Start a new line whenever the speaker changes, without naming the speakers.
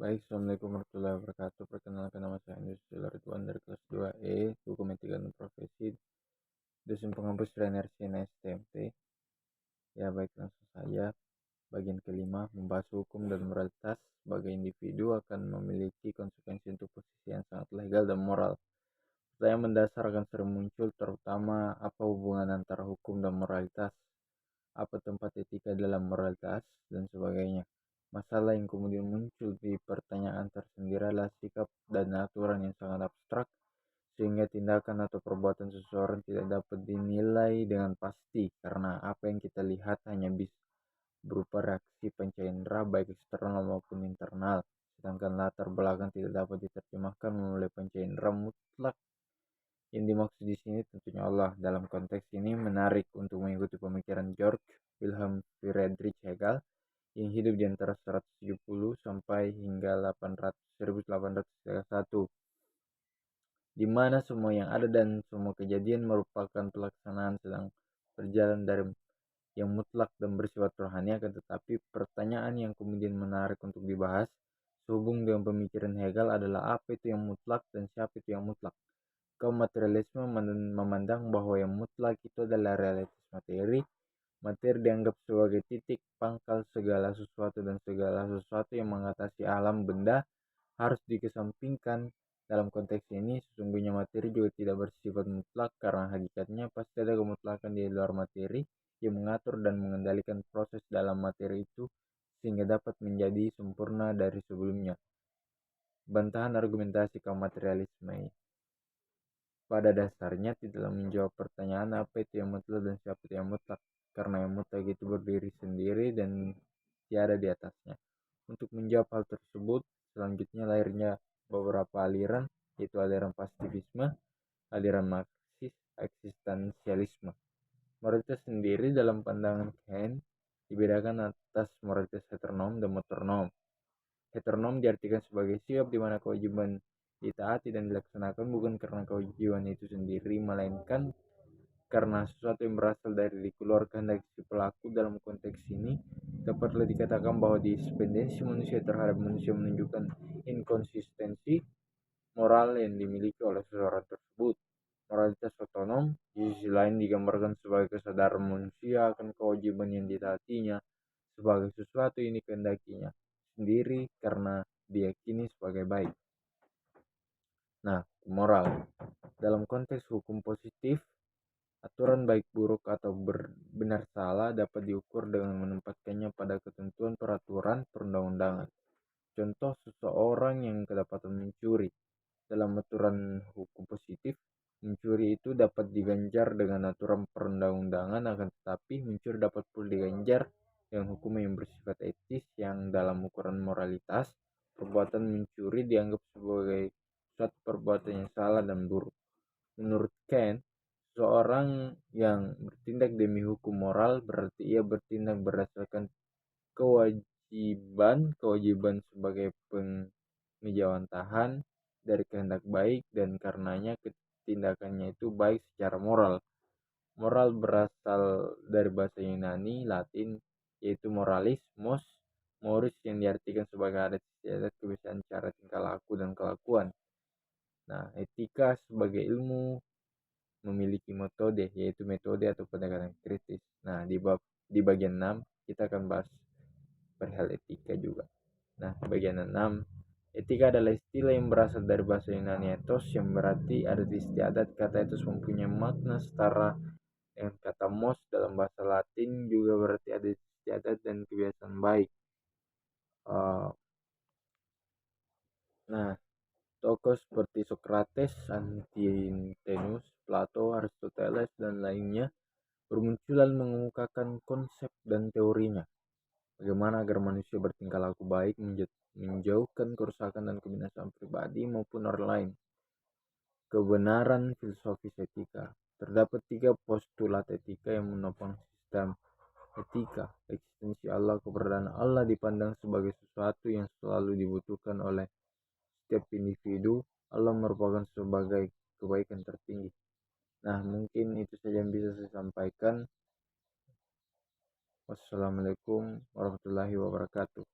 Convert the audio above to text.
Baik, Assalamualaikum warahmatullahi wabarakatuh. Perkenalkan, nama saya Andrew Ridwan dari kelas 2E, Hukum Etika dan Profesi, dosen penghapus Rainer STMT. Ya, baik, langsung saja. Bagian kelima, membahas hukum dan moralitas sebagai individu akan memiliki konsekuensi untuk posisi yang sangat legal dan moral. Pertanyaan mendasar akan sering muncul, terutama apa hubungan antara hukum dan moralitas, apa tempat etika dalam moralitas, dan sebagainya. Masalah yang kemudian muncul di pertanyaan tersendiri adalah sikap dan aturan yang sangat abstrak, sehingga tindakan atau perbuatan seseorang tidak dapat dinilai dengan pasti, karena apa yang kita lihat hanya bisa berupa reaksi panca indera baik eksternal maupun internal, sedangkan latar belakang tidak dapat diterjemahkan melalui panca indera mutlak. Yang dimaksud di sini tentunya Allah. Dalam konteks ini menarik untuk mengikuti pemikiran Georg Wilhelm Friedrich Hegel yang hidup di antara 170 sampai hingga 1831, di mana semua yang ada dan semua kejadian merupakan pelaksanaan sedang berjalan dari yang mutlak dan bersifat rohani. Akan tetapi pertanyaan yang kemudian menarik untuk dibahas sehubung dengan pemikiran Hegel adalah apa itu yang mutlak dan siapa itu yang mutlak. Kaum materialisme memandang bahwa yang mutlak itu adalah realitas materi. Materi dianggap sebagai titik pangkal segala sesuatu, dan segala sesuatu yang mengatasi alam benda harus dikesampingkan. Dalam konteks ini, sesungguhnya materi juga tidak bersifat mutlak, karena hakikatnya pasti ada kemutlakan di luar materi yang mengatur dan mengendalikan proses dalam materi itu sehingga dapat menjadi sempurna dari sebelumnya. Bantahan argumentasi kaum materialisme pada dasarnya tidaklah menjawab pertanyaan apa itu yang mutlak dan siapa itu yang mutlak, karena yang mutlak itu berdiri sendiri dan tiada di atasnya. Untuk menjawab hal tersebut, selanjutnya lahirnya beberapa aliran, yaitu aliran pasifisme, aliran marxis, eksistensialisme. Moralitas sendiri dalam pandangan Kant dibedakan atas moralitas heteronom dan metronom. Heteronom diartikan sebagai sikap di mana kewajiban ditaati dan dilaksanakan bukan karena kewajiban itu sendiri, melainkan karena sesuatu yang berasal dari dikeluarkan dari si pelaku. Dalam konteks ini dapatlah dikatakan bahwa dipendensi manusia terhadap manusia menunjukkan inkonsistensi moral yang dimiliki oleh seseorang tersebut. Moralitas otonom di sisi lain digambarkan sebagai kesadaran manusia akan kewajiban yang ditaatinya sebagai sesuatu yang dikehendakinya sendiri karena diyakini sebagai baik. Nah, moral dalam konteks hukum positif, aturan baik buruk atau benar salah dapat diukur dengan menempatkannya pada ketentuan peraturan perundang-undangan. Contoh, seseorang yang kedapatan mencuri. Dalam aturan hukum positif, mencuri itu dapat diganjar dengan aturan perundang-undangan, akan tetapi mencuri dapat pula diganjar dengan hukum yang bersifat etis, yang dalam ukuran moralitas, perbuatan mencuri dianggap sebagai suatu perbuatan yang salah dan buruk. Menurut Kant, seorang yang bertindak demi hukum moral berarti ia bertindak berdasarkan kewajiban sebagai pengejawantahan dari kehendak baik, dan karenanya tindakannya itu baik secara moral. Moral berasal dari bahasa Yunani Latin, yaitu moralis, moris, yang diartikan sebagai adat istiadat, kebiasaan, cara tingkah laku dan kelakuan. Nah, etika sebagai ilmu memiliki metode, yaitu metode atau pendekatan kritis. Nah, di bagian 6 kita akan bahas perihal etika juga. Nah, bagian 6, etika adalah istilah yang berasal dari bahasa Yunani ethos, yang berarti adat istiadat. Kata ethos mempunyai makna setara dengan kata mos dalam bahasa Latin, juga berarti adat istiadat dan kebiasaan baik. Nah, tokoh seperti Socrates, Antinous, Plato, Aristoteles, dan lainnya bermunculan mengemukakan konsep dan teorinya. Bagaimana agar manusia bertingkah laku baik, menjauhkan kerusakan dan kebinasaan pribadi maupun orang lain. Kebenaran filosofis etika. Terdapat 3 postulat etika yang menopang sistem etika. Eksistensi Allah, keberadaan Allah dipandang sebagai sesuatu yang selalu dibutuhkan oleh setiap individu. Allah merupakan sebagai kebaikan tertinggi. Nah, mungkin itu saja yang bisa saya sampaikan. Wassalamualaikum warahmatullahi wabarakatuh.